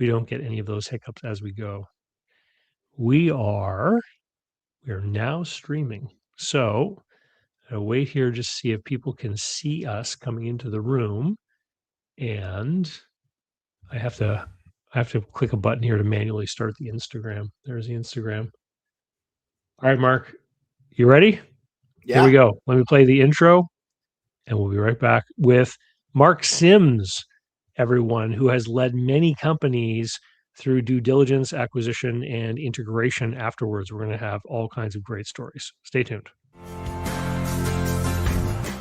we don't get any of those hiccups as we go. We are now streaming. So I'll wait here just to see if people can see us coming into the room. And I have to click a button here to manually start the Instagram. There's the Instagram. All right, Mark, you ready? Here we go. Let me play the intro, and we'll be right back with Mark Sims, everyone, who has led many companies through due diligence, acquisition, and integration afterwards. We're going to have all kinds of great stories. Stay tuned.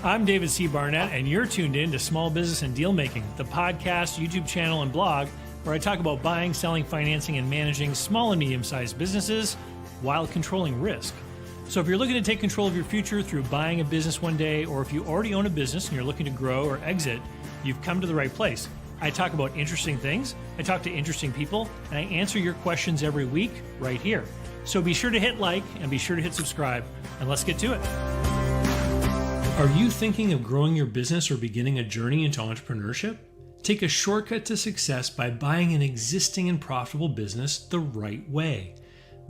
I'm David C. Barnett, and you're tuned in to Small Business and Deal Making, the podcast, YouTube channel, and blog where I talk about buying, selling, financing, and managing small and medium-sized businesses while controlling risk. So if you're looking to take control of your future through buying a business one day, or if you already own a business and you're looking to grow or exit, you've come to the right place. I talk about interesting things, I talk to interesting people, and I answer your questions every week right here. So be sure to hit like and be sure to hit subscribe, and let's get to it. Are you thinking of growing your business or beginning a journey into entrepreneurship? Take a shortcut to success by buying an existing and profitable business the right way.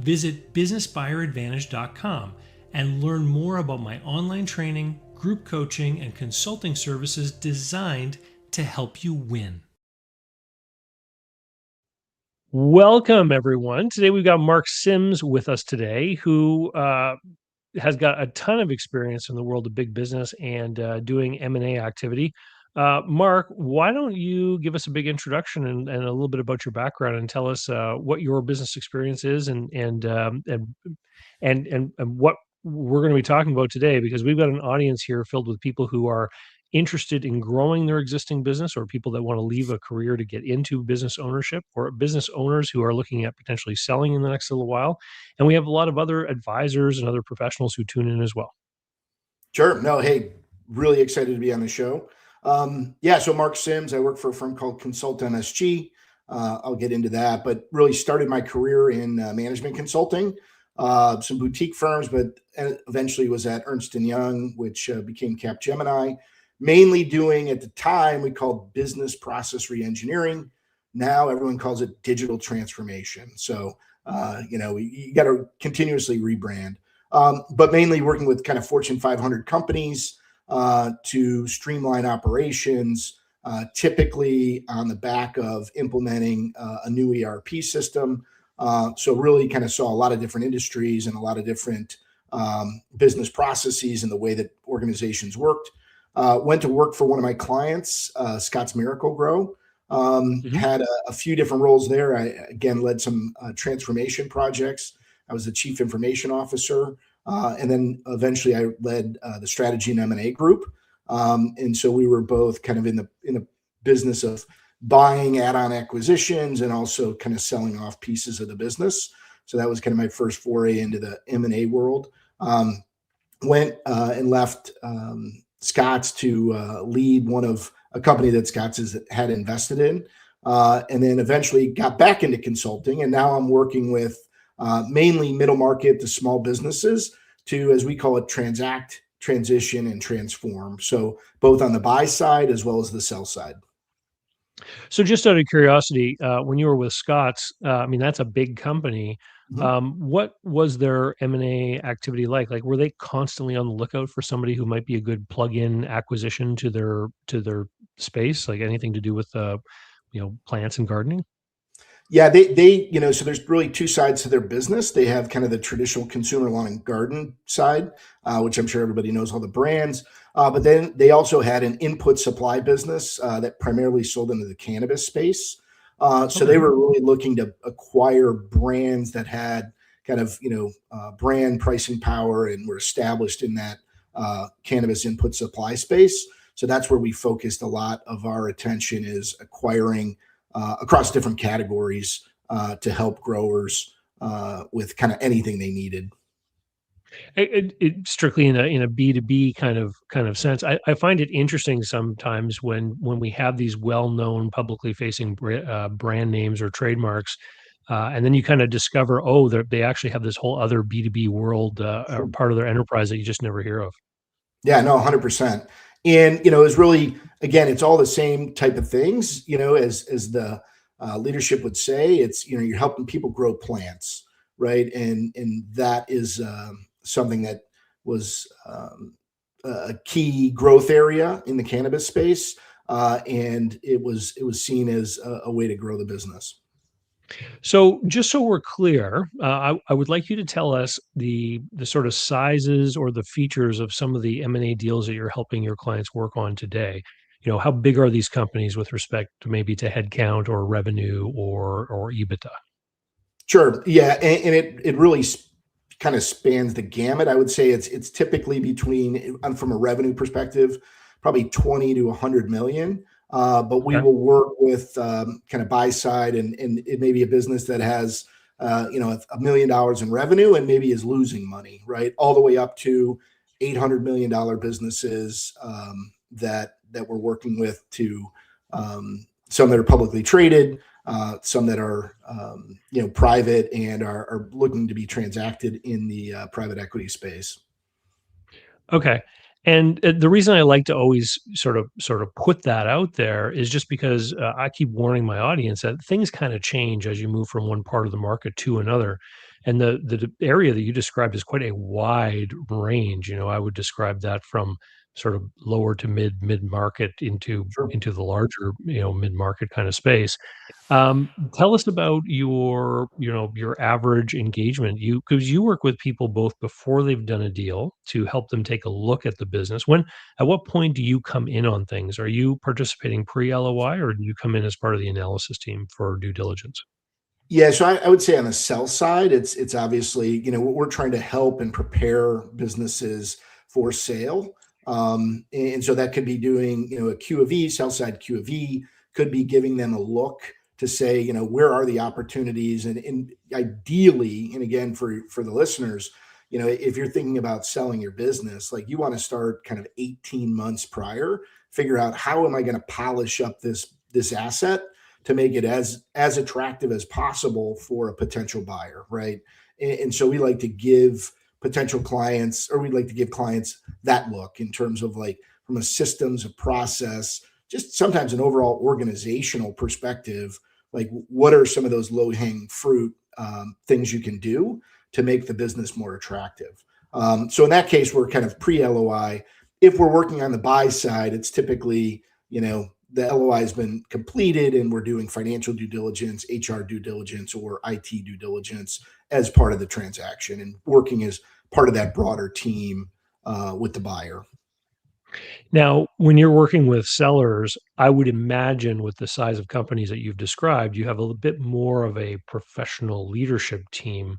Visit businessbuyeradvantage.com and learn more about my online training, group coaching, and consulting services designed to help you win. Welcome, everyone. Today we've got Mark Sims with us today, who has got a ton of experience in the world of big business and doing M&A activity. Mark, why don't you give us a big introduction and a little bit about your background and tell us what your business experience is and what we're going to be talking about today, because we've got an audience here filled with people who are interested in growing their existing business, or people that want to leave a career to get into business ownership, or business owners who are looking at potentially selling in the next little while. And we have a lot of other advisors and other professionals who tune in as well. Sure. No, hey, really excited to be on the show. So Mark Sims, I work for a firm called Consult MSG. I'll get into that, but really started my career in management consulting, some boutique firms, but eventually was at Ernst & Young, which became Capgemini, mainly doing, at the time, we called business process reengineering. Now everyone calls it digital transformation. So, you got to continuously rebrand, but mainly working with kind of Fortune 500 companies to streamline operations, typically on the back of implementing a new ERP system. So really kind of saw a lot of different industries and a lot of different business processes and the way that organizations worked. Went to work for one of my clients, Scott's Miracle-Gro. Had a few different roles there. I, again, led some transformation projects. I was the chief information officer. And then eventually I led the strategy and M&A group. And so we were both kind of in the business of buying add-on acquisitions and also kind of selling off pieces of the business. So that was kind of my first foray into the M&A world. Went and left Scott's to lead one of a company that Scott's had invested in, and then eventually got back into consulting. And now I'm working with mainly middle market to small businesses to, as we call it, transact, transition, and transform. So both on the buy side as well as the sell side. So just out of curiosity, when you were with Scott's, I mean, that's a big company. What was their M&A activity like? Like, were they constantly on the lookout for somebody who might be a good plug-in acquisition to their space, like anything to do with plants and gardening? Yeah, they so there's really two sides to their business. They have kind of the traditional consumer lawn and garden side, which I'm sure everybody knows all the brands. But then they also had an input supply business that primarily sold into the cannabis space. So they were really looking to acquire brands that had kind of, brand pricing power and were established in that cannabis input supply space. So that's where we focused a lot of our attention, is acquiring across different categories to help growers with kind of anything they needed. It strictly in a B2B kind of sense. I find it interesting sometimes when we have these well-known publicly facing brand names or trademarks, and then you kind of discover, they actually have this whole other B2B world or part of their enterprise that you just never hear of. Yeah, no, 100%. And, it's really, again, it's all the same type of things, as the leadership would say. It's, you're helping people grow plants, right? And that is something that was a key growth area in the cannabis space, and it was seen as a way to grow the business. So, just so we're clear, I would like you to tell us the sort of sizes or the features of some of the M&A deals that you're helping your clients work on today. How big are these companies with respect to maybe to headcount or revenue or EBITDA? Sure. Yeah, and it really kind of spans the gamut. I would say it's typically between, from a revenue perspective, probably 20 to 100 million. But we Okay. will work with kind of buy side, and it may be a business that has $1 million in revenue and maybe is losing money, right? All the way up to $800 million businesses that we're working with, to some that are publicly traded, some that are private and are looking to be transacted in the private equity space. Okay. And the reason I like to always sort of put that out there is just because I keep warning my audience that things kind of change as you move from one part of the market to another. And the area that you described is quite a wide range. I would describe that from sort of lower to mid market into Sure. the larger, mid market kind of space. Tell us about your average engagement. Because you work with people both before they've done a deal to help them take a look at the business. At what point do you come in on things? Are you participating pre-LOI, or do you come in as part of the analysis team for due diligence? Yeah, so I would say on the sell side, it's obviously, we're trying to help and prepare businesses for sale. And so that could be doing, a Q of E, sell side Q of E, could be giving them a look to say, where are the opportunities? And ideally, and again, for the listeners, if you're thinking about selling your business, like, you want to start kind of 18 months prior, figure out, how am I going to polish up this asset to make it as attractive as possible for a potential buyer, right? And so we like to give potential clients, or we'd like to give clients that look, in terms of, like, from a systems, a process, just sometimes an overall organizational perspective, like, what are some of those low hanging fruit things you can do to make the business more attractive. So in that case, we're kind of pre-LOI. If we're working on the buy side, it's typically, the LOI has been completed and we're doing financial due diligence, HR due diligence, or IT due diligence as part of the transaction, and working as part of that broader team with the buyer. Now, when you're working with sellers, I would imagine with the size of companies that you've described, you have a little bit more of a professional leadership team.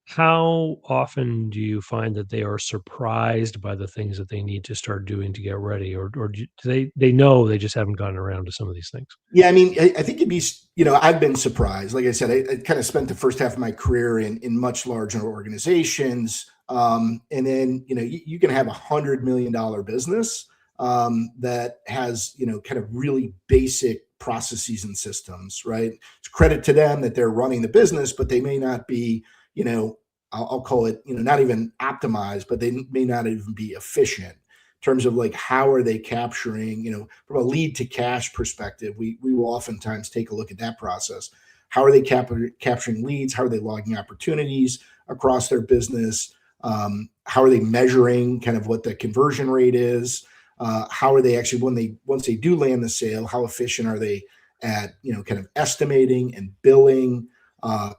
How often do you find that they are surprised by the things that they need to start doing to get ready, or do they know, they just haven't gotten around to some of these things? Yeah, I mean, I think I've been surprised. Like I said, I kind of spent the first half of my career in much larger organizations. And then, you can have $100 million business that has, kind of really basic processes and systems, right? It's credit to them that they're running the business, but they may not be, I'll call it, not even optimized, but they may not even be efficient in terms of, like, how are they capturing, from a lead to cash perspective. We will oftentimes take a look at that process. How are they capturing leads? How are they logging opportunities across their business? How are they measuring kind of what the conversion rate is? How are they actually, once they do land the sale, how efficient are they at, kind of estimating and billing,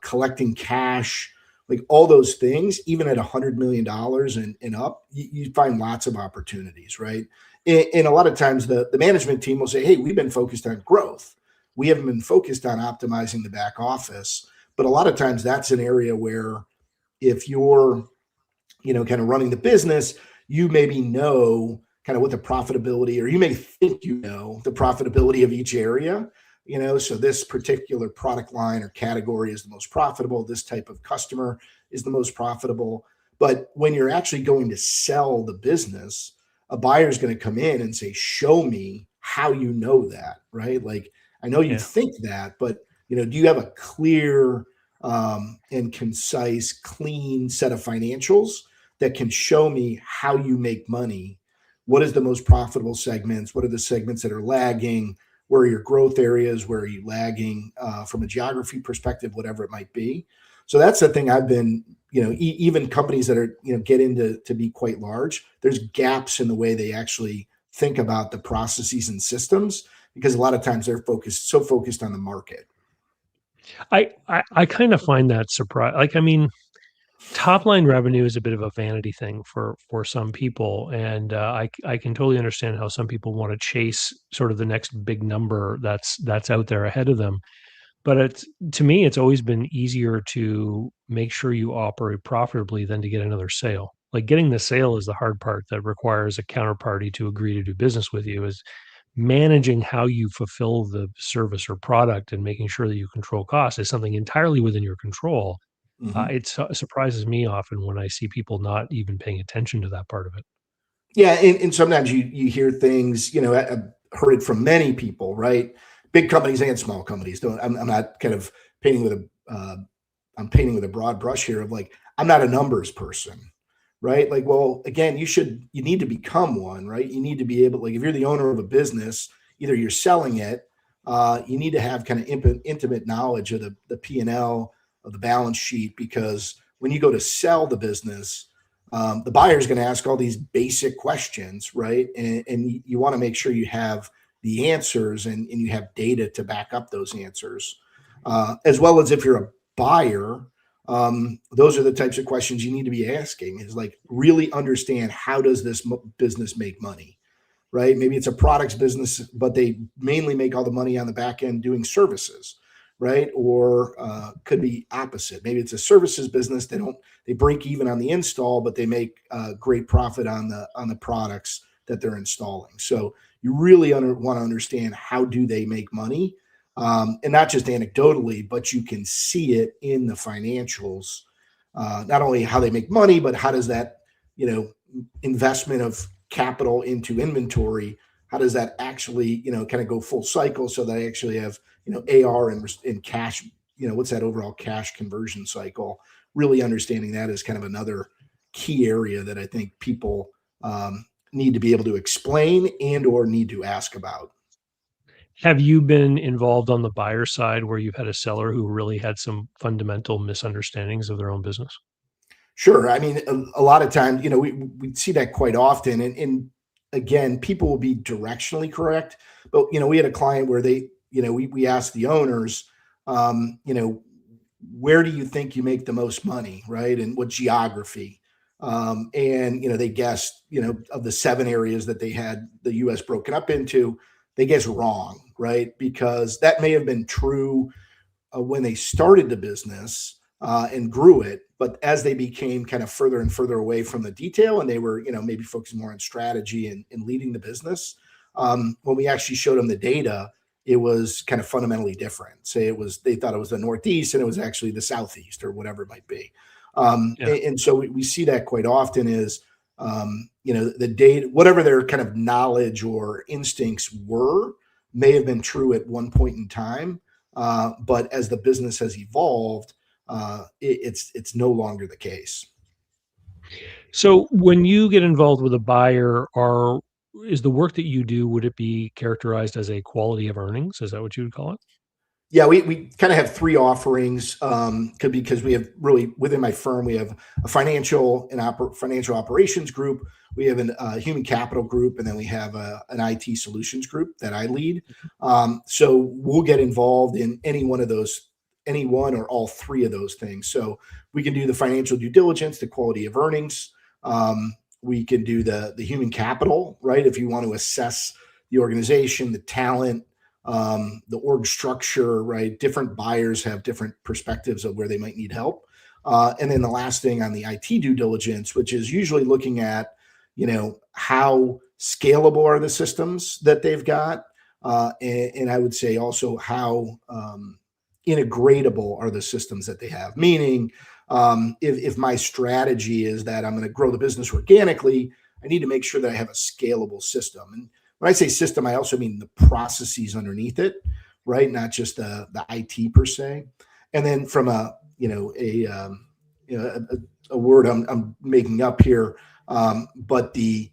collecting cash, like all those things. Even at $100 million and up, you find lots of opportunities, right? And a lot of times the management team will say, hey, we've been focused on growth. We haven't been focused on optimizing the back office. But a lot of times that's an area where, if you're, kind of running the business, you maybe know kind of what the profitability, or you may think the profitability of each area. So this particular product line or category is the most profitable. This type of customer is the most profitable. But when you're actually going to sell the business, a buyer is going to come in and say, show me how you know that, right? Like, I know you Yeah. think that, but, do you have a clear and concise, clean set of financials that can show me how you make money? What is the most profitable segments? What are the segments that are lagging? where are your growth areas, where are you lagging from a geography perspective, whatever it might be. So that's the thing I've been, even companies that are, get into to be quite large, there's gaps in the way they actually think about the processes and systems, because a lot of times they're focused on the market. I kind of find that surprise. Like, I mean, top line revenue is a bit of a vanity thing for some people, and I can totally understand how some people want to chase sort of the next big number that's out there ahead of them. But to me, it's always been easier to make sure you operate profitably than to get another sale. Like, getting the sale is the hard part that requires a counterparty to agree to do business with you. Is managing how you fulfill the service or product and making sure that you control costs is something entirely within your control. Mhm. It surprises me often when I see people not even paying attention to that part of it. Yeah, and sometimes you hear things, I've heard it from many people, right? Big companies and small companies. Don't I'm not kind of painting with a I'm painting with a broad brush here of like, I'm not a numbers person, right? Like, well, again, you need to become one, right? You need to be able, like, if you're the owner of a business, either you're selling it, you need to have kind of intimate knowledge of the P&L, of the balance sheet, because when you go to sell the business, the buyer is going to ask all these basic questions, right? And you want to make sure you have the answers, and you have data to back up those answers. As well as if you're a buyer, those are the types of questions you need to be asking, is like, really understand, how does this business make money, right? Maybe it's a products business, but they mainly make all the money on the back end doing services, right? Or could be opposite. Maybe it's a services business. They break even on the install, but they make great profit on the products that they're installing. So you really want to understand, how do they make money, and not just anecdotally, but you can see it in the financials. Not only how they make money, but how does that, investment of capital into inventory, how does that actually, kind of go full cycle, so that I actually have, AR and cash, what's that overall cash conversion cycle? Really understanding that is kind of another key area that I think people need to be able to explain and or need to ask about. Have you been involved on the buyer side where you've had a seller who really had some fundamental misunderstandings of their own business? Sure. I mean, a lot of times, we see that quite often. And again, people will be directionally correct. But, we had a client where we asked the owners, where do you think you make the most money, right? And what geography? And, they guessed, of the 7 areas that they had the US broken up into, they guessed wrong, right? Because that may have been true when they started the business and grew it. But as they became kind of further and further away from the detail, and they were, maybe focusing more on strategy and leading the business, when we actually showed them the data, it was kind of fundamentally different. Say they thought it was the Northeast, and it was actually the Southeast, or whatever it might be. Yeah. And so we see that quite often is, the data, whatever their kind of knowledge or instincts were, may have been true at one point in time. But as the business has evolved, it's no longer the case. So when you get involved with a buyer, is the work that you do, would it be characterized as a quality of earnings? Is that what you would call it? Yeah, we kind of have 3 offerings, because we have, really, within my firm, we have a financial operations group, we have a human capital group, and then we have an IT solutions group that I lead. So we'll get involved in any one or all 3 of those things. So we can do the financial due diligence, the quality of earnings. We can do the human capital, right? If you want to assess the organization, the talent, the org structure, right? Different buyers have different perspectives of where they might need help. And then the last thing on the IT due diligence, which is usually looking at, how scalable are the systems that they've got. And I would say also, how integratable are the systems that they have. Meaning, if my strategy is that I'm going to grow the business organically, I need to make sure that I have a scalable system. And when I say system, I also mean the processes underneath it, right? Not just the IT per se. And then from a word I'm making up here, but the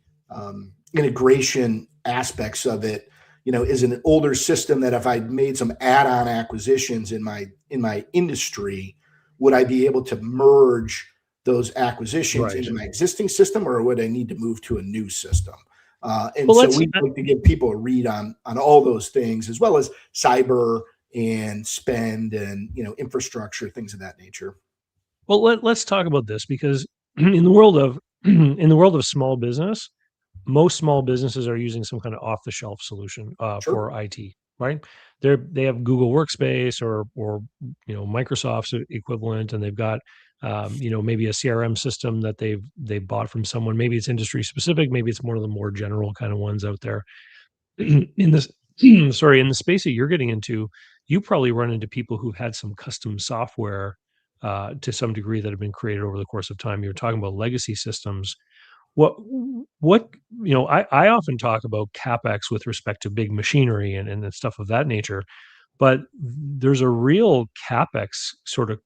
integration aspects of it, is an older system that if I'd made some add-on acquisitions in my industry, would I be able to merge those acquisitions Right. into my existing system, or would I need to move to a new system? And Well, so let's we like to give people a read on all those things, as well as cyber and spend and infrastructure, things of that nature. let's talk about this because in the world of in the world of small business, most small businesses are using some kind of off the shelf solution Sure. for IT, right? They have Google Workspace or Microsoft's equivalent, and they've got maybe a CRM system that they've bought from someone. Maybe it's industry specific, maybe it's one of the more general kind of ones out there. In this sorry, in the space that you're getting into, you probably run into people who've had some custom software to some degree that have been created over the course of time. You're talking about legacy systems. what what I often talk about CapEx with respect to big machinery and stuff of that nature, but there's a real CapEx sort of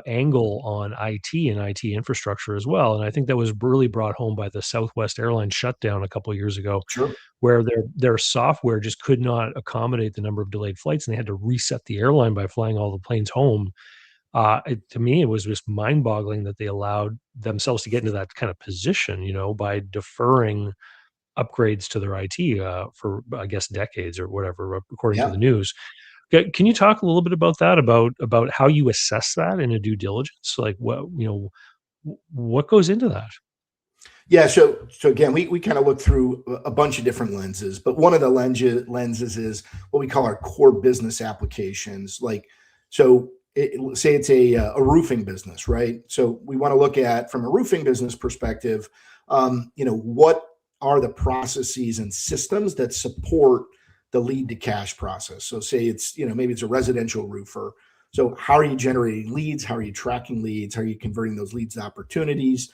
angle on IT and IT infrastructure as well. And I think that was really brought home by the Southwest Airlines shutdown a couple of years ago, Sure. where their software just could not accommodate the number of delayed flights, and they had to reset the airline by flying all the planes home. To me, it was just mind-boggling that they allowed themselves to get into that kind of position, by deferring upgrades to their IT for, I guess, decades or whatever, according to Yeah. the news. Can you talk a little bit about that? About how you assess that in a due diligence? Like what goes into that? Yeah, so again, we kind of look through a bunch of different lenses, but one of the lenses is what we call our core business applications. Like, so say it's a roofing business, right? So we want to look at from a roofing business perspective, what are the processes and systems that support the lead to cash process? So say it's maybe it's a residential roofer. So how are you generating leads? How are you tracking leads? How are you converting those leads to opportunities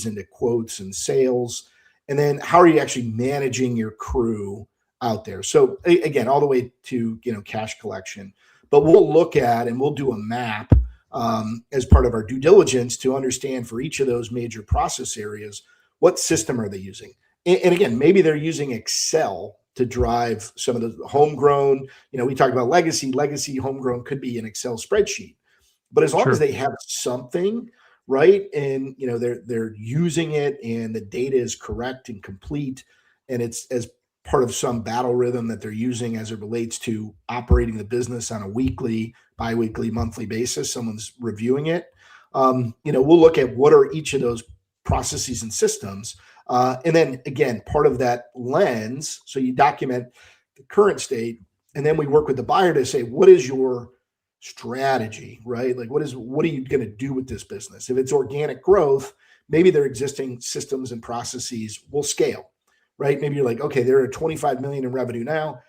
into quotes and sales? And then how are you actually managing your crew out there? So again, all the way to cash collection. But we'll look at and we'll do a map as part of our due diligence to understand for each of those major process areas, what system are they using? And again, maybe they're using Excel to drive some of the homegrown. We talked about legacy homegrown could be an Excel spreadsheet, but as long as Sure. they have something, right, and they're using it and the data is correct and complete, and it's as part of some battle rhythm that they're using as it relates to operating the business on a weekly, biweekly, monthly basis, someone's reviewing it. We'll look at what are each of those processes and systems, and then again, part of that lens, so you document the current state, and then we work with the buyer to say, what is your strategy, right? Like what are you going to do with this business? If it's organic growth, maybe their existing systems and processes will scale, right? Maybe you're like, okay, they're at 25 million in revenue now.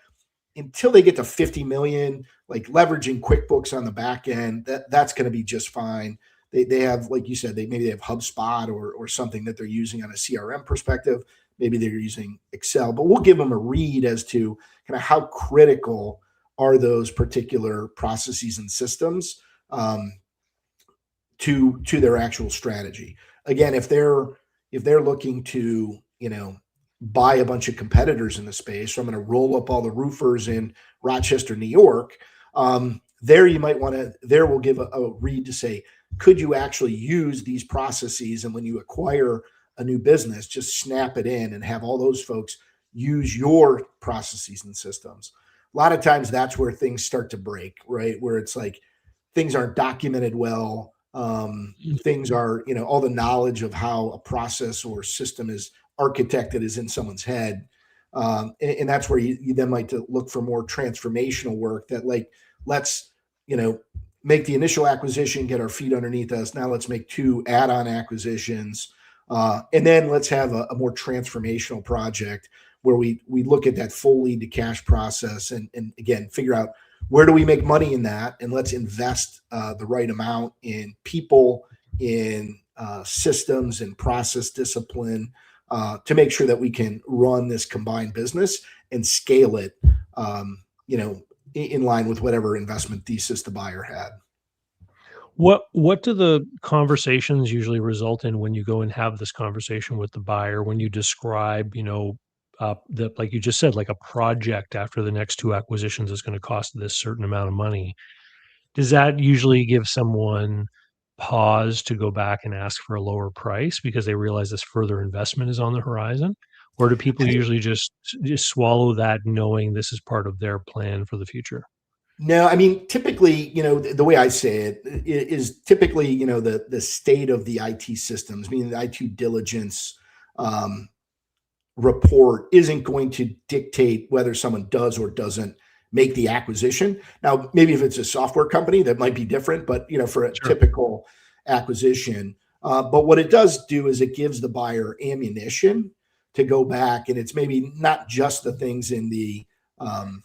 Until they get to 50 million, like leveraging QuickBooks on the back end, that's going to be just fine. They have, like you said, maybe they have HubSpot or something that they're using on a CRM perspective. Maybe they're using Excel, but we'll give them a read as to kind of how critical are those particular processes and systems to their actual strategy. Again, if they're looking to buy a bunch of competitors in the space, so I'm going to roll up all the roofers in Rochester, New York. There you might want to. There we'll give a read to say, could you actually use these processes? And when you acquire a new business, just snap it in and have all those folks use your processes and systems. A lot of times that's where things start to break, right? Where it's like things aren't documented well. Things are, all the knowledge of how a process or system is architected is in someone's head. And that's where you then might look for more transformational work that let's, make the initial acquisition, get our feet underneath us. Now let's make 2 add-on acquisitions. And then let's have a more transformational project where we look at that full lead to cash process and again, figure out where do we make money in that, and let's invest the right amount in people, in systems and process discipline to make sure that we can run this combined business and scale it, in line with whatever investment thesis the buyer had. What do the conversations usually result in when you go and have this conversation with the buyer, when you describe, like you just said, like a project after the next two acquisitions is going to cost this certain amount of money, does that usually give someone pause to go back and ask for a lower price because they realize this further investment is on the horizon? Or do people usually just swallow that knowing this is part of their plan for the future? No, I mean, typically, the way I say it is typically, the state of the IT systems, meaning the IT diligence um, report isn't going to dictate whether someone does or doesn't make the acquisition. Now, maybe if it's a software company, that might be different, but, for a Sure. typical acquisition. But what it does do is it gives the buyer ammunition to go back, and it's maybe not just the things in the um,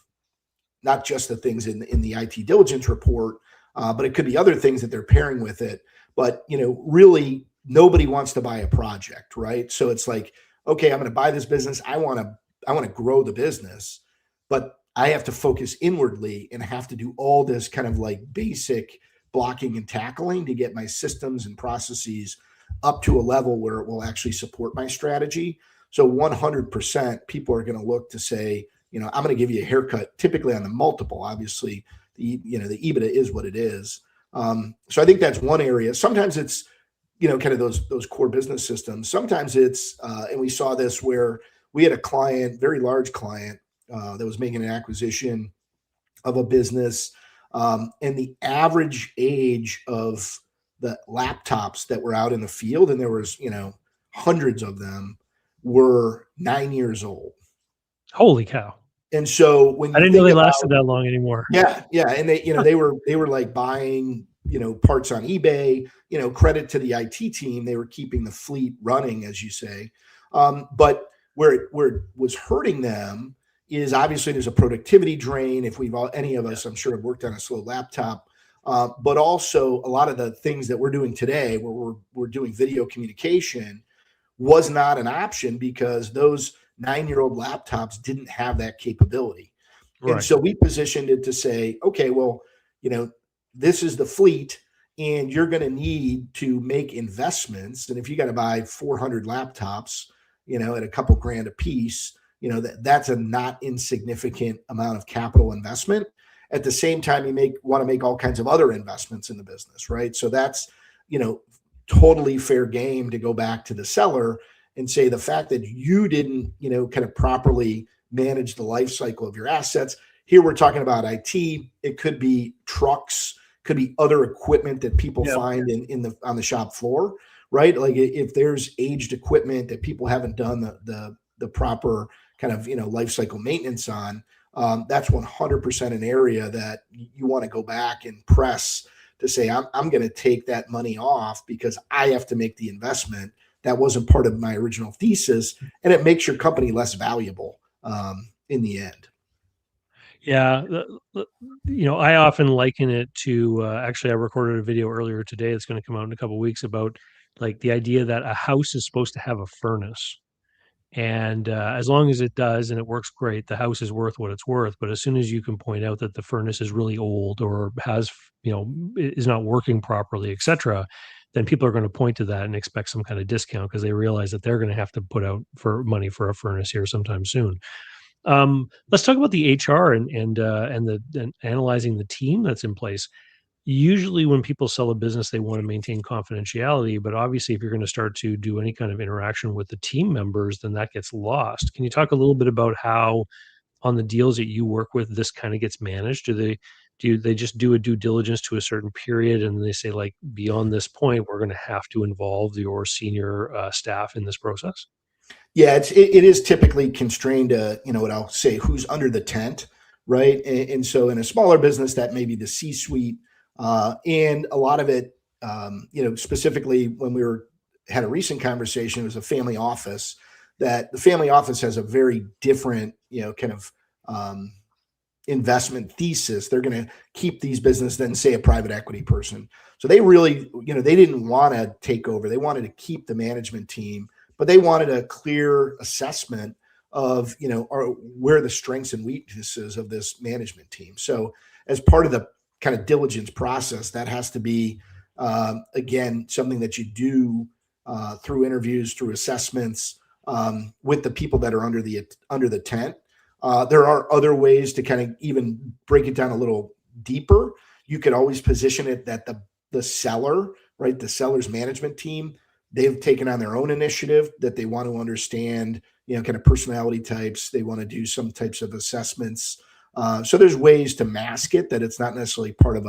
in the IT diligence report, but it could be other things that they're pairing with it. But really, nobody wants to buy a project, right? So it's like, okay, I'm going to buy this business. I want to grow the business, but I have to focus inwardly and have to do all this kind of like basic blocking and tackling to get my systems and processes up to a level where it will actually support my strategy. So 100% people are going to look to say, I'm going to give you a haircut, typically on the multiple. Obviously, the EBITDA is what it is. So I think that's one area. Sometimes it's, kind of those core business systems. Sometimes it's, and we saw this where we had a client, very large client, that was making an acquisition of a business, and the average age of the laptops that were out in the field, and there was, hundreds of them, were 9 years old. Holy cow. And so when I you didn't know think they about, lasted that long anymore. yeah, and they were like buying, parts on eBay, credit to the IT team, they were keeping the fleet running, as you say. But where it was hurting them is obviously there's a productivity drain. If any of us, I'm sure, have worked on a slow laptop, but also a lot of the things that we're doing today, where we're doing video communication, was not an option because those 9-year-old laptops didn't have that capability. And Right. so we positioned it to say, okay, well, this is the fleet, and you're going to need to make investments. And if you got to buy 400 laptops, at a couple grand a piece, that's a not insignificant amount of capital investment. At the same time, you want to make all kinds of other investments in the business, right? So that's, totally fair game to go back to the seller and say the fact that you didn't, kind of properly manage the life cycle of your assets. Here we're talking about IT. It could be trucks, could be other equipment that people find on the shop floor, right? Like if there's aged equipment that people haven't done the proper kind of life cycle maintenance on, that's 100% an area that you want to go back and press to say, I'm going to take that money off because I have to make the investment. That wasn't part of my original thesis, and it makes your company less valuable in the end. Yeah. I often liken it to actually, I recorded a video earlier today that's going to come out in a couple of weeks about like the idea that a house is supposed to have a furnace. And as long as it does and it works great, the house is worth what it's worth. But as soon as you can point out that the furnace is really old or has, is not working properly, et cetera, then people are going to point to that and expect some kind of discount because they realize that they're going to have to put out for money for a furnace here sometime soon. Let's talk about the HR and analyzing the team that's in place. Usually when people sell a business, they want to maintain confidentiality, but obviously if you're going to start to do any kind of interaction with the team members, then that gets lost. Can you talk a little bit about how on the deals that you work with, this kind of gets managed? Do they just do a due diligence to a certain period and they say like beyond this point, we're going to have to involve your senior staff in this process? Yeah, it is typically constrained to, what I'll say, who's under the tent, right? And so in a smaller business, that may be the C-suite, and a lot of it, specifically when had a recent conversation, it was a family office. That the family office has a very different, kind of investment thesis. They're going to keep these business than say a private equity person. So they really, they didn't want to take over. They wanted to keep the management team, but they wanted a clear assessment of, where the strengths and weaknesses of this management team. So as part of the kind of diligence process, that has to be, again, something that you do through interviews, through assessments, with the people that are under the tent. There are other ways to kind of even break it down a little deeper. You could always position it that the seller, right, the seller's management team, they've taken on their own initiative that they want to understand, kind of personality types. They want to do some types of assessments. So there's ways to mask it, that it's not necessarily part of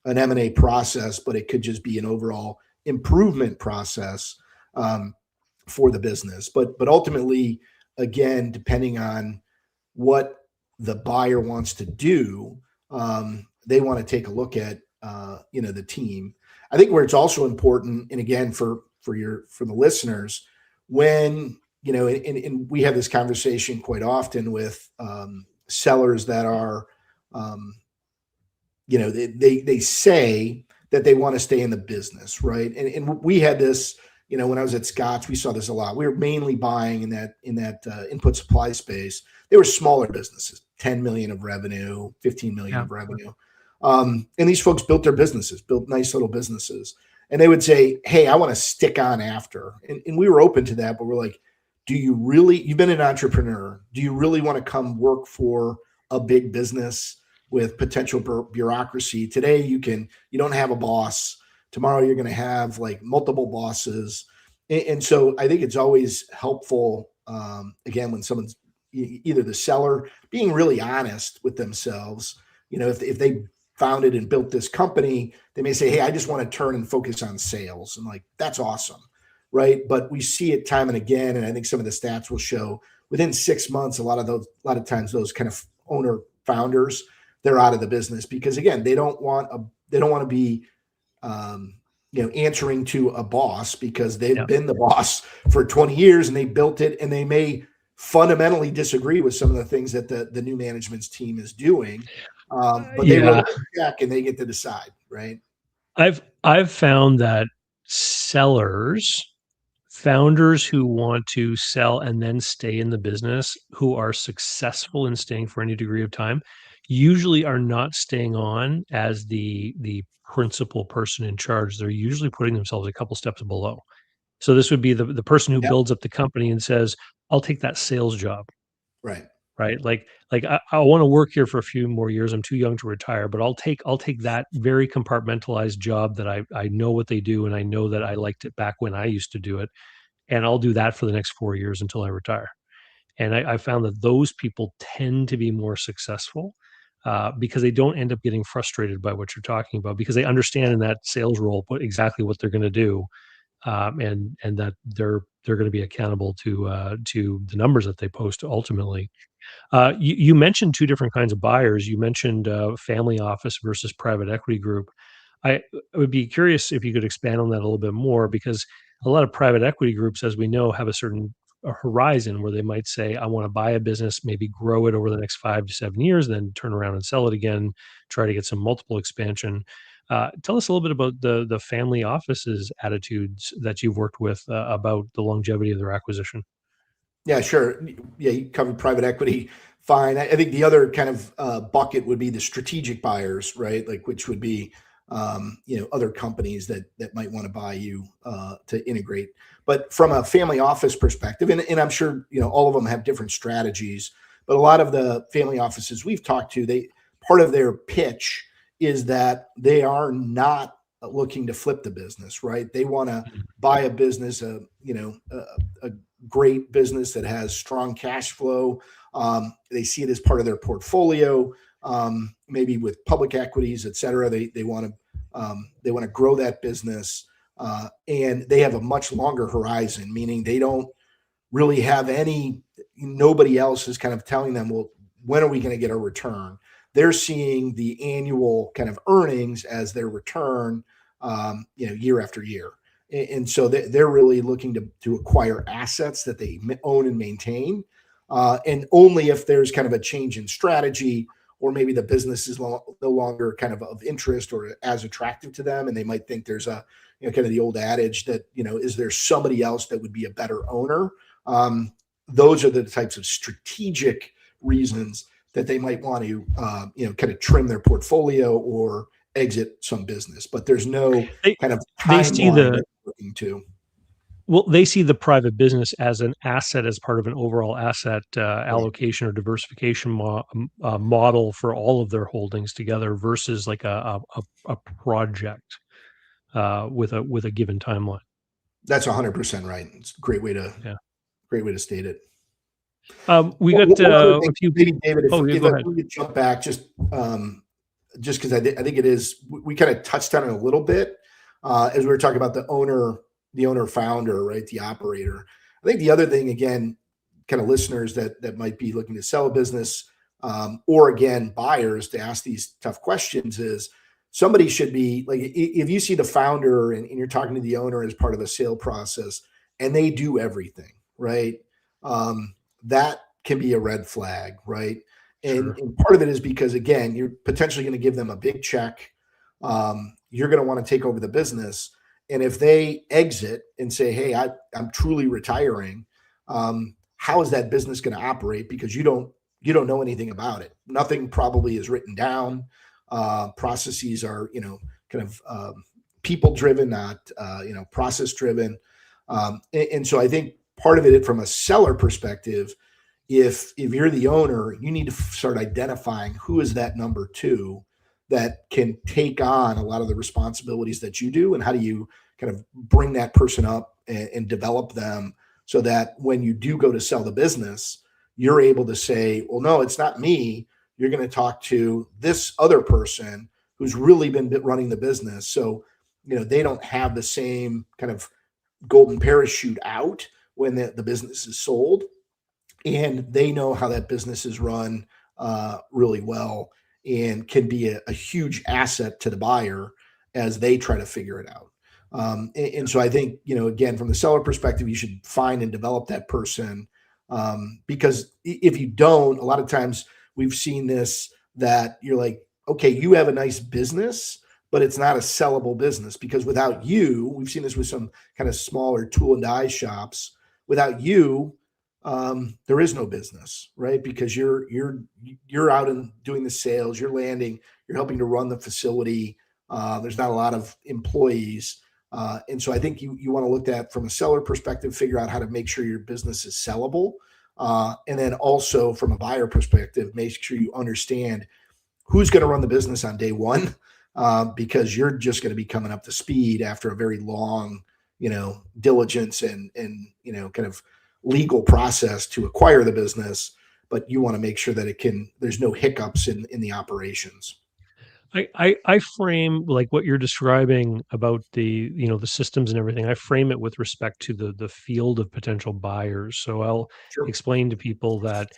an M&A process, but it could just be an overall improvement process for the business. But ultimately, again, depending on what the buyer wants to do, they want to take a look at the team. I think where it's also important, and again for the listeners, when and we have this conversation quite often with sellers that are they say that they want to stay in the business, right? And we had this, when I was at Scotts, we saw this a lot. We were mainly buying in that input supply space. They were smaller businesses, 10 million of revenue, 15 million of revenue. And these folks built their businesses, built nice little businesses. And they would say, hey, I want to stick on after. And we were open to that, but we're like, you've been an entrepreneur. Do you really want to come work for a big business with potential bureaucracy? Today, you don't have a boss. Tomorrow, you're going to have like multiple bosses. And so I think it's always helpful, again, when someone's either the seller being really honest with themselves, if they founded and built this company, they may say, hey, I just want to turn and focus on sales. And like, that's awesome. Right. But we see it time and again. And I think some of the stats will show within 6 months, a lot of times those kind of owner founders, they're out of the business because again, they don't want to be, answering to a boss because they've been the boss for 20 years and they built it, and they may fundamentally disagree with some of the things that the new management's team is doing. But they wrote a check and they get to decide, right? I've found that founders who want to sell and then stay in the business, who are successful in staying for any degree of time, usually are not staying on as the principal person in charge. They're usually putting themselves a couple steps below. So this would be the person who builds up the company and says, I'll take that sales job. Right. Right. Like I want to work here for a few more years. I'm too young to retire, but I'll take that very compartmentalized job that I know what they do. And I know that I liked it back when I used to do it. And I'll do that for the next 4 years until I retire. And I found that those people tend to be more successful because they don't end up getting frustrated by what you're talking about, because they understand in that sales role exactly what they're going to do. And that they're going to be accountable to the numbers that they post ultimately. You mentioned two different kinds of buyers. You mentioned family office versus private equity group. I would be curious if you could expand on that a little bit more, because a lot of private equity groups, as we know, have a horizon where they might say, I want to buy a business, maybe grow it over the next 5 to 7 years, then turn around and sell it again, try to get some multiple expansion. Tell us a little bit about the family offices attitudes that you've worked with about the longevity of their acquisition. Yeah, sure. Yeah, you covered private equity. Fine. I think the other kind of bucket would be the strategic buyers, right? Like, which would be, other companies that might want to buy you to integrate. But from a family office perspective, and I'm sure, all of them have different strategies, but a lot of the family offices we've talked to, part of their pitch is that they are not looking to flip the business, right? They want to buy a business, a great business that has strong cash flow. They see it as part of their portfolio, maybe with public equities, et cetera. They want to grow that business, and they have a much longer horizon, meaning they don't really have nobody else is kind of telling them, well, when are we going to get a return? They're seeing the annual kind of earnings as their return, year after year. And so they're really looking to acquire assets that they own and maintain. And only if there's kind of a change in strategy, or maybe the business is no longer kind of interest or as attractive to them. And they might think there's kind of the old adage that, is there somebody else that would be a better owner? Those are the types of strategic reasons that they might want to, kind of trim their portfolio or exit some business, but there's no kind of timeline they're looking to. Well, they see the private business as an asset, as part of an overall asset Right. allocation or diversification model for all of their holdings together versus like a project with a given timeline. That's 100% right. It's a Yeah. great way to state it. We got One other a thing, few maybe people. David, Oh, yeah, if go I ahead. we could jump back just because I think it is, we kind of touched on it a little bit as we were talking about the owner founder, right? The operator. I think the other thing, again, kind of listeners that might be looking to sell a business, or again, buyers to ask these tough questions is somebody should be like, if you see the founder and you're talking to the owner as part of a sale process and they do everything, right? That can be a red flag, right? Sure. And part of it is because, again, you're potentially going to give them a big check. You're going to want to take over the business. And if they exit and say, hey, I'm truly retiring, how is that business going to operate? Because you don't know anything about it. Nothing probably is written down. Processes are, kind of people driven, not, process driven. And so I think part of it from a seller perspective, if you're the owner, you need to start identifying who is that number two that can take on a lot of the responsibilities that you do, and how do you kind of bring that person up and develop them so that when you do go to sell the business, you're able to say, well, no, it's not me. You're going to talk to this other person who's really been running the business. So, they don't have the same kind of golden parachute out when the business is sold, and they know how that business is run really well, and can be a huge asset to the buyer as they try to figure it out. And so I think, again, from the seller perspective, you should find and develop that person, because if you don't, a lot of times we've seen this, that you're like, okay, you have a nice business, but it's not a sellable business, because without you, we've seen this with some kind of smaller tool and die shops. Without you, there is no business, right? Because you're out and doing the sales, you're landing, you're helping to run the facility. There's not a lot of employees, and so I think you want to look at from a seller perspective, figure out how to make sure your business is sellable, and then also from a buyer perspective, make sure you understand who's going to run the business on day one, because you're just going to be coming up to speed after a very long, diligence and kind of legal process to acquire the business. But you want to make sure that there's no hiccups in the operations. I frame like what you're describing about the systems and everything. I frame it with respect to the field of potential buyers. So I'll Sure. explain to people that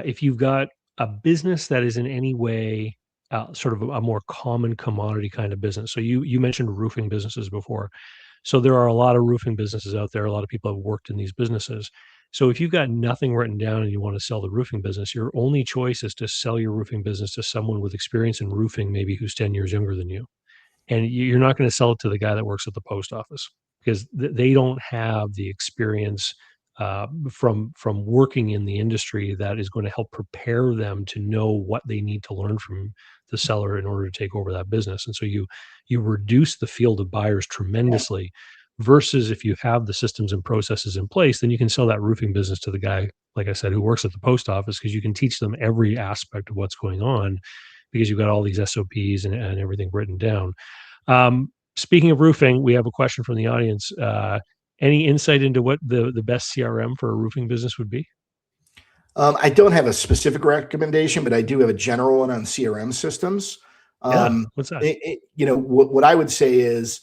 if you've got a business that is in any way sort of a more common commodity kind of business. So you mentioned roofing businesses before. So there are a lot of roofing businesses out there. A lot of people have worked in these businesses. So if you've got nothing written down and you want to sell the roofing business, your only choice is to sell your roofing business to someone with experience in roofing, maybe who's 10 years younger than you. And you're not going to sell it to the guy that works at the post office, because they don't have the experience from working in the industry that is going to help prepare them to know what they need to learn from the seller in order to take over that business. And so you reduce the field of buyers tremendously, versus if you have the systems and processes in place, then you can sell that roofing business to the guy, like I said, who works at the post office, because you can teach them every aspect of what's going on, because you've got all these SOPs and everything written down. Speaking of roofing, we have a question from the audience. Any insight into what the best CRM for a roofing business would be? I don't have a specific recommendation, but I do have a general one on CRM systems. Yeah, what's that? What I would say is,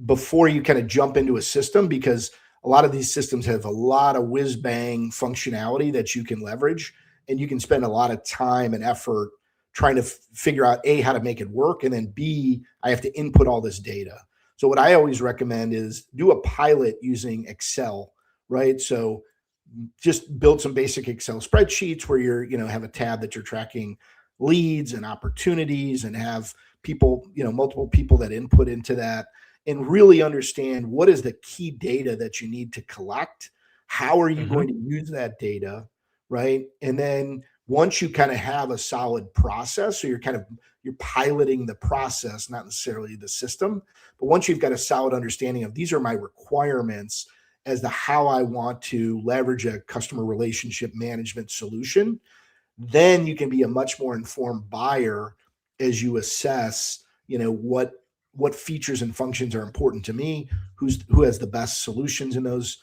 before you kind of jump into a system, because a lot of these systems have a lot of whiz bang functionality that you can leverage, and you can spend a lot of time and effort trying to figure out A, how to make it work, and then B, I have to input all this data. So what I always recommend is do a pilot using Excel, right? So just build some basic Excel spreadsheets where have a tab that you're tracking leads and opportunities, and have people, multiple people that input into that, and really understand what is the key data that you need to collect. How are you Mhm. going to use that data, right? And then once you kind of have a solid process, so you're piloting the process, not necessarily the system, but once you've got a solid understanding of these are my requirements, as to how I want to leverage a customer relationship management solution, then you can be a much more informed buyer as you assess, what features and functions are important to me, who has the best solutions in those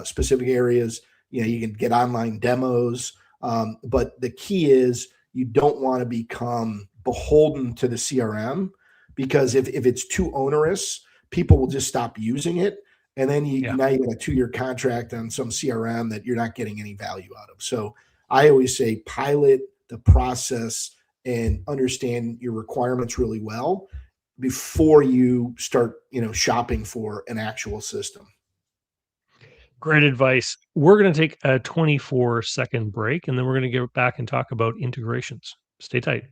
specific areas. You can get online demos, but the key is you don't want to become beholden to the CRM, because if it's too onerous, people will just stop using it. And then now you got a 2-year contract on some CRM that you're not getting any value out of. So I always say pilot the process and understand your requirements really well before you start, shopping for an actual system. Great advice. We're going to take a 24-second break, and then we're going to get back and talk about integrations. Stay tight.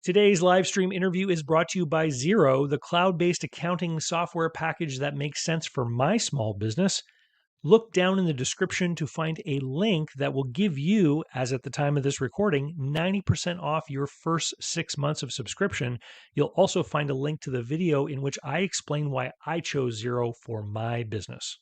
Today's live stream interview is brought to you by Xero, the cloud-based accounting software package that makes sense for my small business. Look down in the description to find a link that will give you, as at the time of this recording, 90% off your first 6 months of subscription. You'll also find a link to the video in which I explain why I chose Xero for my business.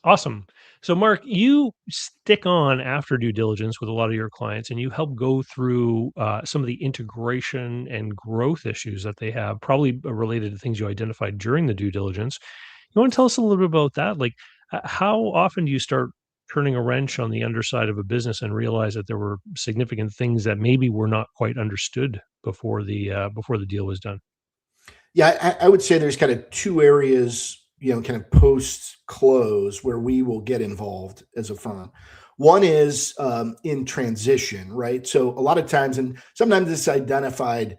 Awesome. So, Mark, you stick on after due diligence with a lot of your clients, and you help go through some of the integration and growth issues that they have, probably related to things you identified during the due diligence. You want to tell us a little bit about that? Like, how often do you start turning a wrench on the underside of a business and realize that there were significant things that maybe were not quite understood before the deal was done? Yeah, I would say there's kind of 2 areas, kind of post close where we will get involved as a firm. One is in transition, right? So a lot of times, and sometimes it's identified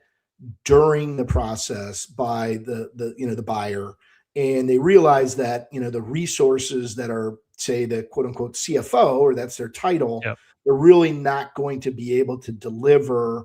during the process by the buyer, and they realize that the resources that are, say, the quote unquote CFO, or that's their title, Yep. they're really not going to be able to deliver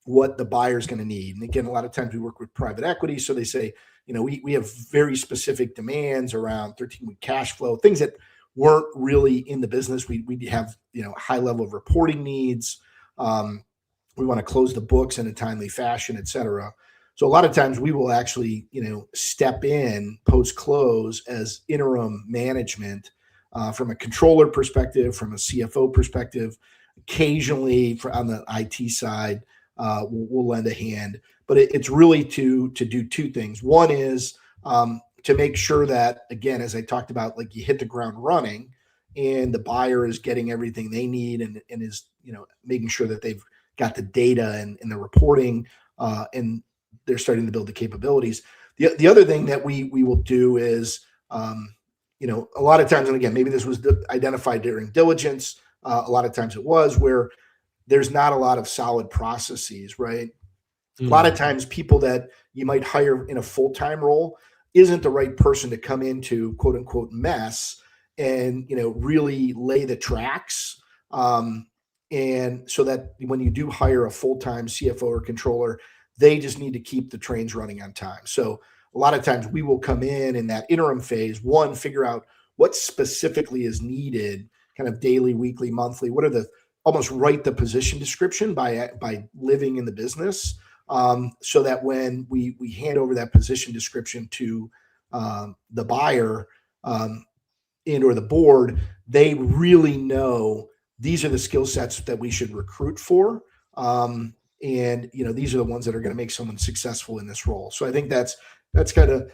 what the buyer's going to need. And again, a lot of times we work with private equity, so they say, we have very specific demands around 13-week cash flow, things that weren't really in the business. We have high level of reporting needs. We want to close the books in a timely fashion, et cetera. So a lot of times we will actually step in post close as interim management from a controller perspective, from a CFO perspective. Occasionally on the IT side, we'll lend a hand, but it's really to do 2 things. One is to make sure that, again, as I talked about, like, you hit the ground running and the buyer is getting everything they need and is making sure that they've got the data and the reporting and they're starting to build the capabilities. The other thing that we will do is a lot of times, and again, maybe this was identified during diligence, a lot of times it was, where there's not a lot of solid processes, right? A lot of times people that you might hire in a full-time role isn't the right person to come into quote unquote mess and, really lay the tracks. And so that when you do hire a full-time CFO or controller, they just need to keep the trains running on time. So a lot of times we will come in that interim phase, one, figure out what specifically is needed, kind of daily, weekly, monthly, almost write the position description by living in the business, so that when we hand over that position description to the buyer and or the board, they really know these are the skill sets that we should recruit for. And these are the ones that are going to make someone successful in this role. So I think that's kind of,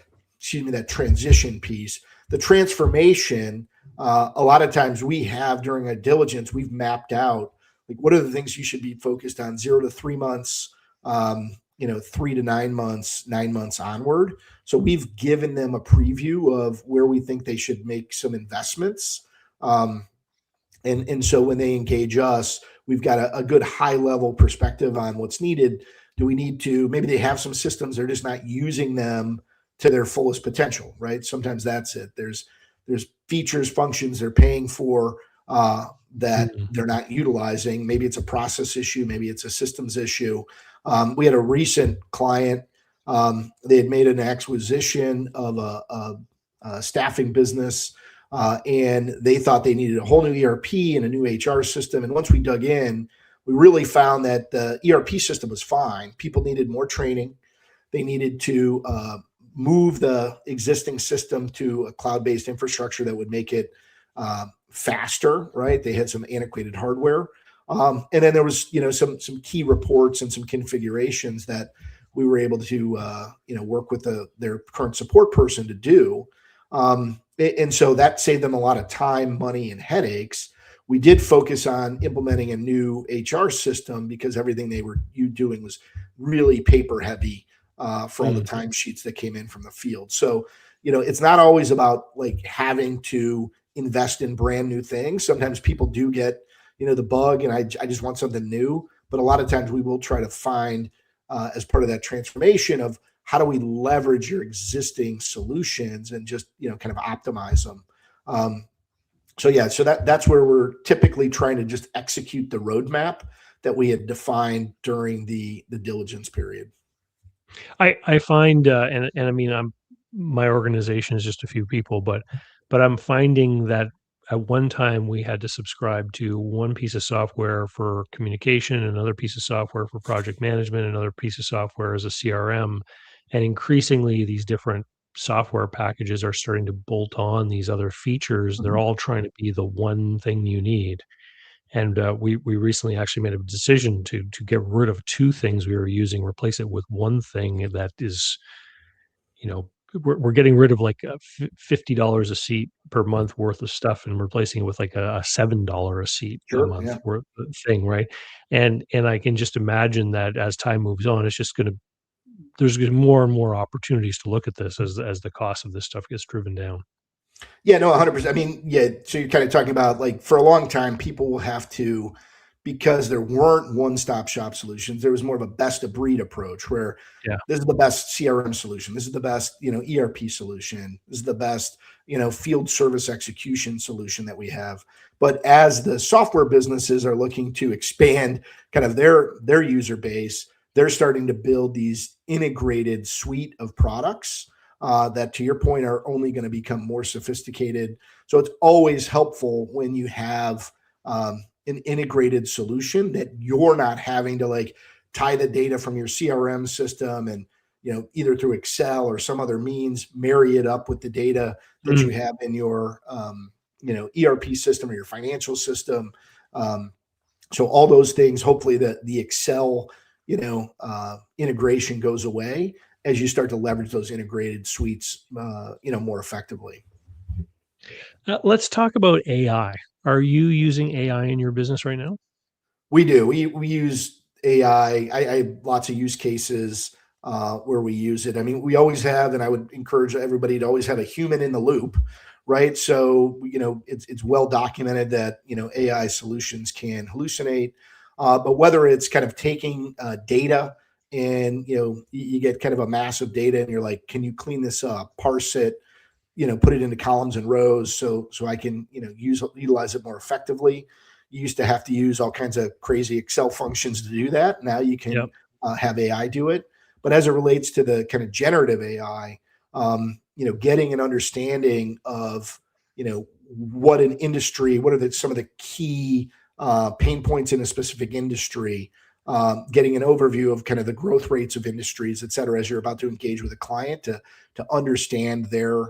that transition piece. The transformation, a lot of times we have during our diligence, we've mapped out, like, what are the things you should be focused on 0 to 3 months, 3 to 9 months, 9 months onward. So we've given them a preview of where we think they should make some investments. And so when they engage us, we've got a good high level perspective on what's needed. Do we need to, maybe they have some systems, they're just not using them to their fullest potential, right? Sometimes that's it. There's features, functions they're paying for that they're not utilizing. Maybe it's a process issue. Maybe it's a systems issue. We had a recent client. They had made an acquisition of a staffing business, and they thought they needed a whole new ERP and a new HR system. And once we dug in, we really found that the ERP system was fine. People needed more training. They needed to move the existing system to a cloud-based infrastructure that would make it faster, right? They had some antiquated hardware. And then there was, some key reports and some configurations that we were able to, work with their current support person to do. And so that saved them a lot of time, money, and headaches. We did focus on implementing a new HR system because everything they were doing was really paper heavy for all the timesheets that came in from the field. So, it's not always about like having to invest in brand new things. Sometimes people do get, the bug and I just want something new. But a lot of times we will try to find as part of that transformation of how do we leverage your existing solutions and just, kind of optimize them. So that's where we're typically trying to just execute the roadmap that we had defined during the diligence period. I find, and I mean, my organization is just a few people, but I'm finding that at one time we had to subscribe to one piece of software for communication, another piece of software for project management, another piece of software as a CRM, and increasingly these different software packages are starting to bolt on these other features. They're all trying to be the one thing you need. And we recently actually made a decision to get rid of two things we were using, replace it with one thing that is, we're getting rid of like $50 a seat per month worth of stuff and replacing it with like a $7 a seat a Sure. month Yeah. worth of thing, right? And I can just imagine that as time moves on, it's just there's going to be more and more opportunities to look at this as the cost of this stuff gets driven down. Yeah, no, 100%. I mean, yeah. So you're kind of talking about like for a long time, people will have to, because there weren't one-stop shop solutions, there was more of a best of breed approach where Yeah. this is the best CRM solution. This is the best, ERP solution. This is the best, field service execution solution that we have. But as the software businesses are looking to expand kind of their user base, they're starting to build these integrated suite of products that, to your point, are only going to become more sophisticated. So it's always helpful when you have an integrated solution that you're not having to like tie the data from your CRM system and, either through Excel or some other means, marry it up with the data that you have in your, ERP system or your financial system. So all those things, hopefully the Excel, integration goes away as you start to leverage those integrated suites, more effectively. Let's talk about AI. Are you using AI in your business right now? We do. We use AI. I have lots of use cases where we use it. I mean, we always have, and I would encourage everybody to always have a human in the loop, right? So, it's well documented that, AI solutions can hallucinate, but whether it's kind of taking data and, you get kind of a mass of data and you're like, can you clean this up, parse it, put it into columns and rows so I can, utilize it more effectively. You used to have to use all kinds of crazy Excel functions to do that. Now you can Yep. have AI do it. But as it relates to the kind of generative AI, getting an understanding of, what an industry, what are some of the key pain points in a specific industry, getting an overview of kind of the growth rates of industries, et cetera, as you're about to engage with a client to understand their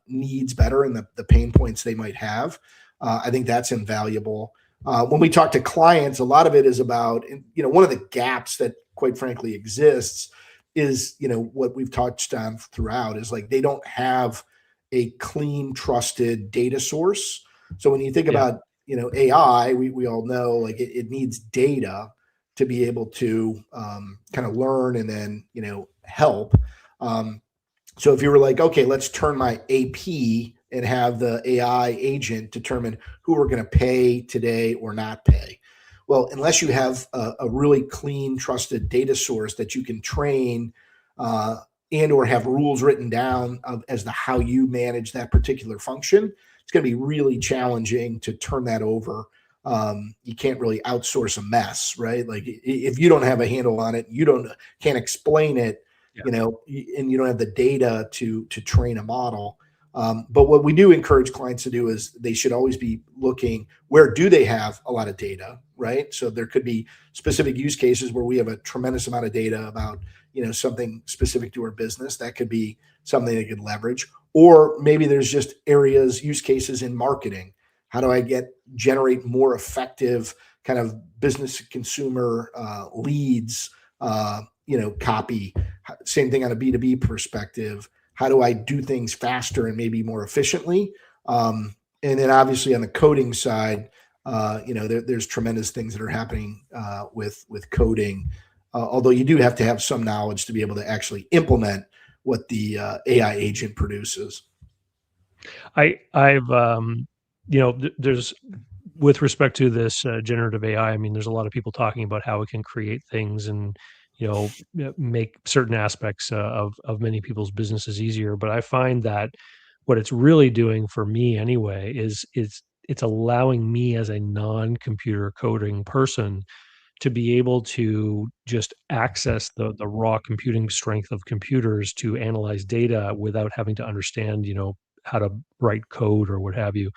needs better and the pain points they might have. I think that's invaluable. When we talk to clients, a lot of it is about, one of the gaps that quite frankly exists is, what we've touched on throughout is like, they don't have a clean, trusted data source. So when you think about, AI, we all know like it needs data to be able to kind of learn and then, help. So if you were like, okay, let's turn my AP and have the AI agent determine who we're going to pay today or not pay. Well, unless you have a really clean, trusted data source that you can train and or have rules written down as to how you manage that particular function, it's going to be really challenging to turn that over. You can't really outsource a mess, right? Like if you don't have a handle on it, can't explain it, and you don't have the data to train a model. But what we do encourage clients to do is they should always be looking, where do they have a lot of data, right? So there could be specific use cases where we have a tremendous amount of data about, something specific to our business. That could be something they could leverage. Or maybe there's just use cases in marketing. How do I generate more effective kind of business to consumer leads, copy? Same thing on a B2B perspective. How do I do things faster and maybe more efficiently? And then obviously on the coding side, there's tremendous things that are happening with coding. Although you do have to have some knowledge to be able to actually implement what the AI agent produces. There's, with respect to this generative AI, I mean, there's a lot of people talking about how it can create things and, make certain aspects of many people's businesses easier. But I find that what it's really doing for me anyway is it's allowing me as a non-computer coding person to be able to just access the raw computing strength of computers to analyze data without having to understand, how to write code or what have you.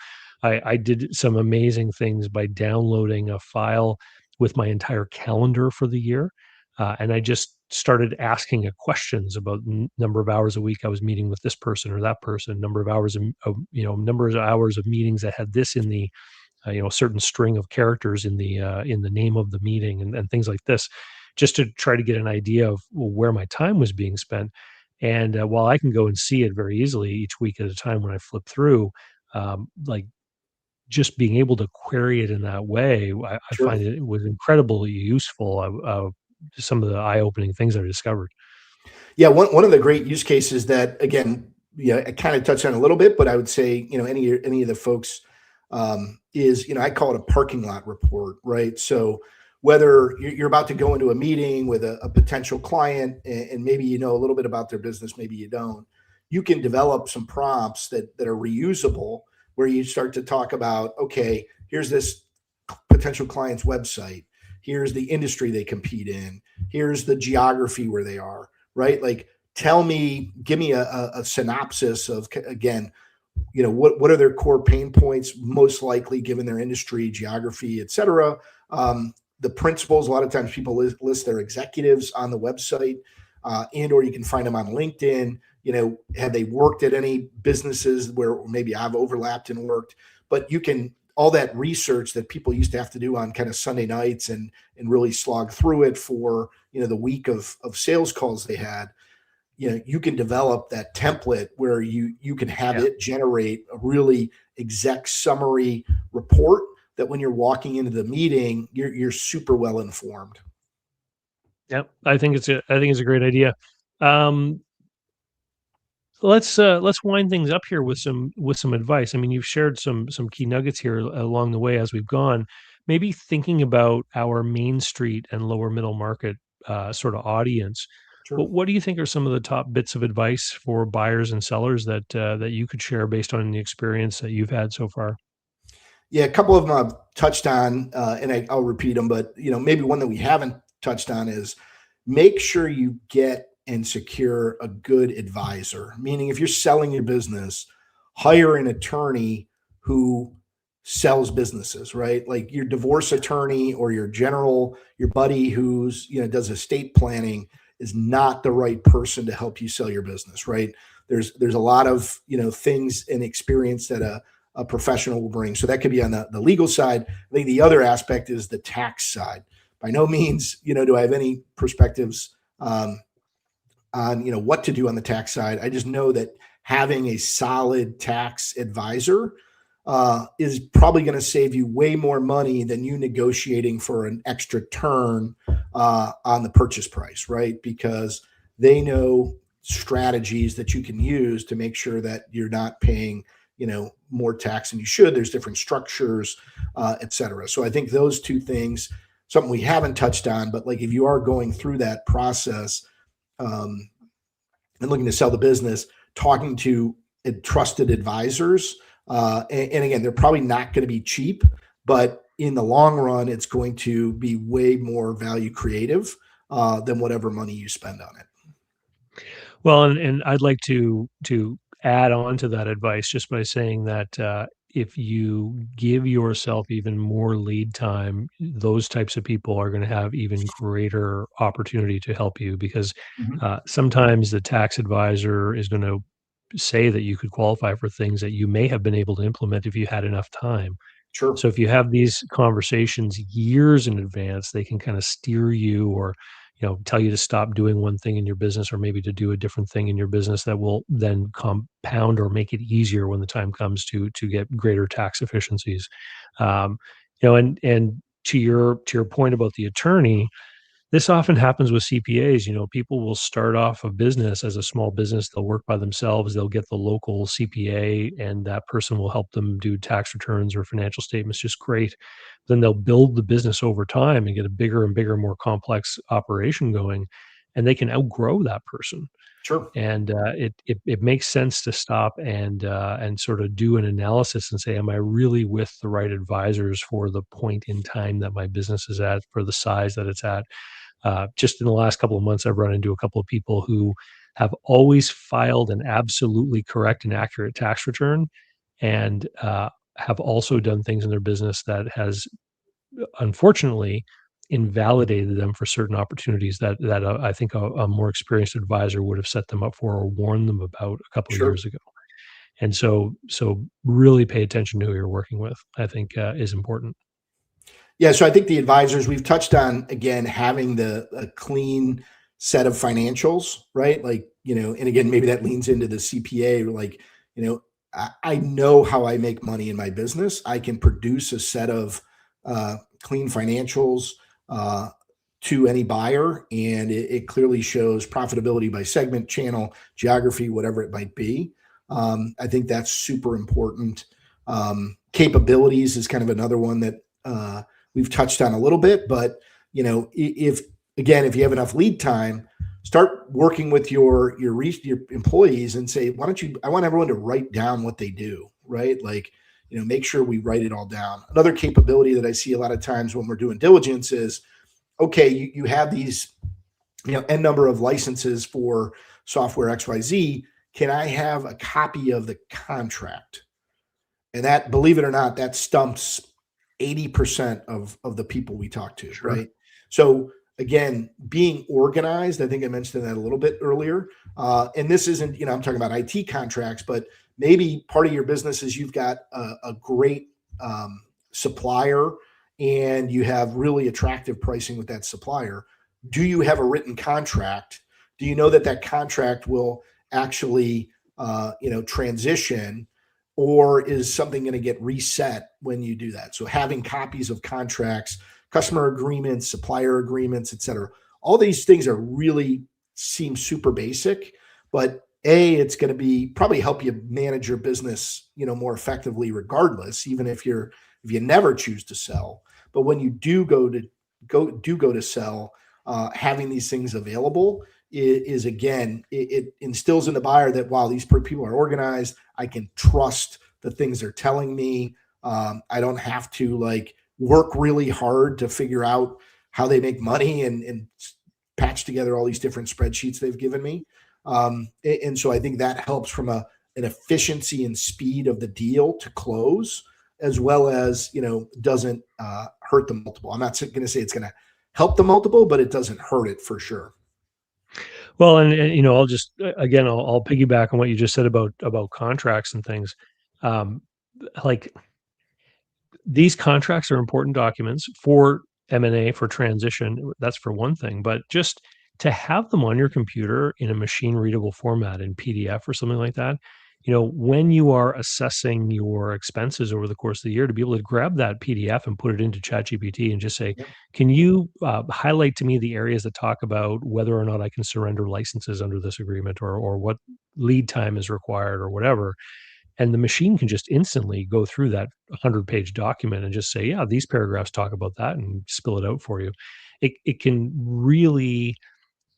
I did some amazing things by downloading a file with my entire calendar for the year. And I just started asking questions about number of hours a week I was meeting with this person or that person, number of hours number of hours of meetings that had this in the a certain string of characters in the name of the meeting and things like this, just to try to get an idea of where my time was being spent. And while I can go and see it very easily each week at a time when I flip through, like just being able to query it in that way, I Sure. find it was incredibly useful. Some of the eye-opening things I discovered. Yeah, one of the great use cases that, again, I kind of touched on a little bit, but I would say, any of the folks is, I call it a parking lot report, right? So whether you're about to go into a meeting with a potential client and maybe you know a little bit about their business, maybe you don't, you can develop some prompts that are reusable where you start to talk about, okay, here's this potential client's website. Here's the industry they compete in. Here's the geography where they are, right? Like, give me a synopsis of, again, what are their core pain points, most likely given their industry, geography, et cetera. The principles, a lot of times people list their executives on the website, or you can find them on LinkedIn. Have they worked at any businesses where maybe I've overlapped and worked? But all that research that people used to have to do on kind of Sunday nights and really slog through it for, the week of sales calls they had, you can develop that template where you can have it generate a really exec summary report that when you're walking into the meeting, you're super well informed. Yep. I think it's a great idea. Let's wind things up here with some advice. I mean, you've shared some key nuggets here along the way as we've gone. Maybe thinking about our Main Street and lower middle market sort of audience. Sure. What do you think are some of the top bits of advice for buyers and sellers that you could share based on the experience that you've had so far? Yeah, a couple of them I've touched on, and I'll repeat them. But maybe one that we haven't touched on is make sure you get and secure a good advisor. Meaning, if you're selling your business, hire an attorney who sells businesses, right? Like your divorce attorney or your buddy who's does estate planning is not the right person to help you sell your business, right? There's a lot of things and experience that a professional will bring. So that could be on the legal side. I think the other aspect is the tax side. By no means do I have any perspectives on what to do on the tax side. I just know that having a solid tax advisor is probably going to save you way more money than you negotiating for an extra turn on the purchase price, right? Because they know strategies that you can use to make sure that you're not paying more tax than you should. There's different structures, et cetera. So I think those two things, something we haven't touched on, but like if you are going through that process and looking to sell the business, talking to trusted advisors, and again, they're probably not going to be cheap, but in the long run, it's going to be way more value creative than whatever money you spend on it. Well, and I'd like to add on to that advice just by saying that if you give yourself even more lead time, those types of people are going to have even greater opportunity to help you, because Mhm. sometimes the tax advisor is going to say that you could qualify for things that you may have been able to implement if you had enough time. Sure. So if you have these conversations years in advance, they can kind of steer you, or tell you to stop doing one thing in your business, or maybe to do a different thing in your business that will then compound or make it easier when the time comes to get greater tax efficiencies. Um, and to your point about the attorney, this often happens with CPAs. People will start off a business as a small business. They'll work by themselves. They'll get the local CPA, and that person will help them do tax returns or financial statements just great. Then they'll build the business over time and get a bigger and bigger, more complex operation going, and they can outgrow that person. Sure. And it makes sense to stop and sort of do an analysis and say, am I really with the right advisors for the point in time that my business is at, for the size that it's at? Just in the last couple of months, I've run into a couple of people who have always filed an absolutely correct and accurate tax return, and have also done things in their business that has unfortunately invalidated them for certain opportunities that I think a more experienced advisor would have set them up for or warned them about a couple of Sure. years ago. And so really pay attention to who you're working with, I think, is important. Yeah, so I think the advisors we've touched on, again, having the a clean set of financials, right? Like, and again, maybe that leans into the CPA. Like, I know how I make money in my business. I can produce a set of clean financials to any buyer, and it clearly shows profitability by segment, channel, geography, whatever it might be. I think that's super important. Capabilities is kind of another one that we've touched on a little bit, but if you have enough lead time, start working with your employees and say, why don't you? I want everyone to write down what they do, right? Like, make sure we write it all down. Another capability that I see a lot of times when we're doing diligence is, okay, you have these, n number of licenses for software XYZ. Can I have a copy of the contract? And that, believe it or not, that stumps 80% of the people we talk to, Sure. right? So again, being organized, I think I mentioned that a little bit earlier. And this isn't, I'm talking about IT contracts, but maybe part of your business is you've got a great supplier and you have really attractive pricing with that supplier. Do you have a written contract? Do you know that that contract will actually, transition, or is something going to get reset when you do that? So having copies of contracts, customer agreements, supplier agreements, et cetera. All these things are really seem super basic, but it's going to be probably help you manage your business, more effectively, regardless, even if you never choose to sell. But when you do go to sell, having these things available is again, it instills in the buyer that, wow, these people are organized. I can trust the things they're telling me. I don't have to work really hard to figure out how they make money and patch together all these different spreadsheets they've given me. And so I think that helps from an efficiency and speed of the deal to close, as well as, doesn't hurt the multiple. I'm not going to say it's going to help the multiple, but it doesn't hurt it for sure. Well, and I'll just again, I'll piggyback on what you just said about contracts and things. Um, like, these contracts are important documents for M&A, for transition. That's for one thing, but just to have them on your computer in a machine readable format in PDF or something like that, when you are assessing your expenses over the course of the year, to be able to grab that PDF and put it into ChatGPT and just say, Yep. can you highlight to me the areas that talk about whether or not I can surrender licenses under this agreement, or what lead time is required, or whatever. And the machine can just instantly go through that 100-page document and just say, yeah, these paragraphs talk about that, and spill it out for you. It can really,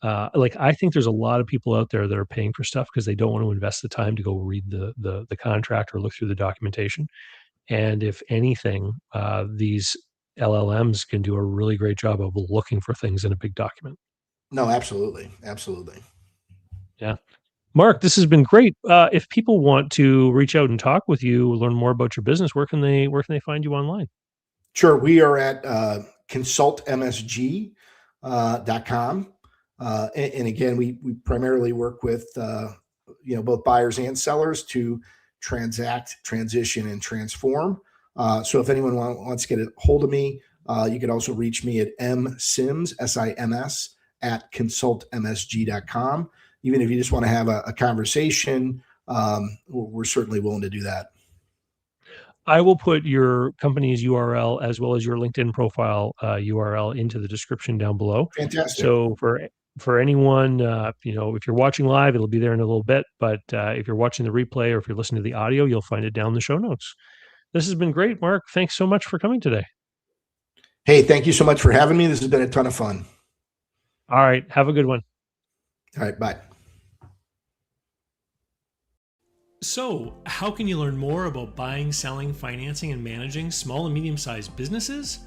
I think there's a lot of people out there that are paying for stuff because they don't want to invest the time to go read the contract or look through the documentation. And if anything, these LLMs can do a really great job of looking for things in a big document. No, absolutely. Absolutely. Yeah. Mark, this has been great. If people want to reach out and talk with you, learn more about your business, where can they find you online? Sure. We are at consultmsg.com. And again, we primarily work with both buyers and sellers to transact, transition, and transform. So if anyone wants to get a hold of me, you can also reach me at msims, SIMS, at consultmsg.com. Even if you just want to have a conversation, we're certainly willing to do that. I will put your company's URL as well as your LinkedIn profile URL into the description down below. Fantastic. So for anyone, if you're watching live, it'll be there in a little bit. But if you're watching the replay or if you're listening to the audio, you'll find it down in the show notes. This has been great, Mark. Thanks so much for coming today. Hey, thank you so much for having me. This has been a ton of fun. All right. Have a good one. All right. Bye. So, how can you learn more about buying, selling, financing, and managing small and medium-sized businesses?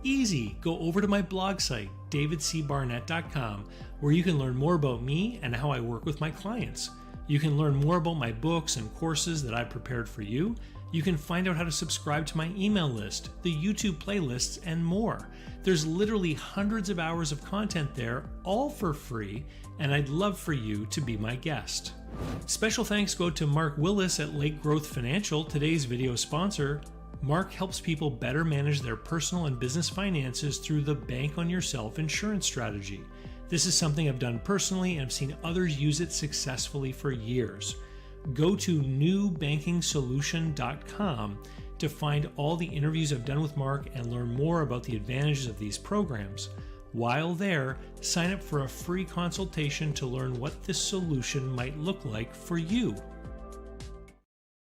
Easy. Go over to my blog site, davidcbarnett.com, where you can learn more about me and how I work with my clients. You can learn more about my books and courses that I've prepared for you. You can find out how to subscribe to my email list, the YouTube playlists, and more. There's literally hundreds of hours of content there, all for free, and I'd love for you to be my guest. Special thanks go to Mark Willis at Lake Growth Financial, today's video sponsor. Mark helps people better manage their personal and business finances through the Bank on Yourself insurance strategy. This is something I've done personally and I've seen others use it successfully for years. Go to newbankingsolution.com to find all the interviews I've done with Mark and learn more about the advantages of these programs. While there, sign up for a free consultation to learn what this solution might look like for you.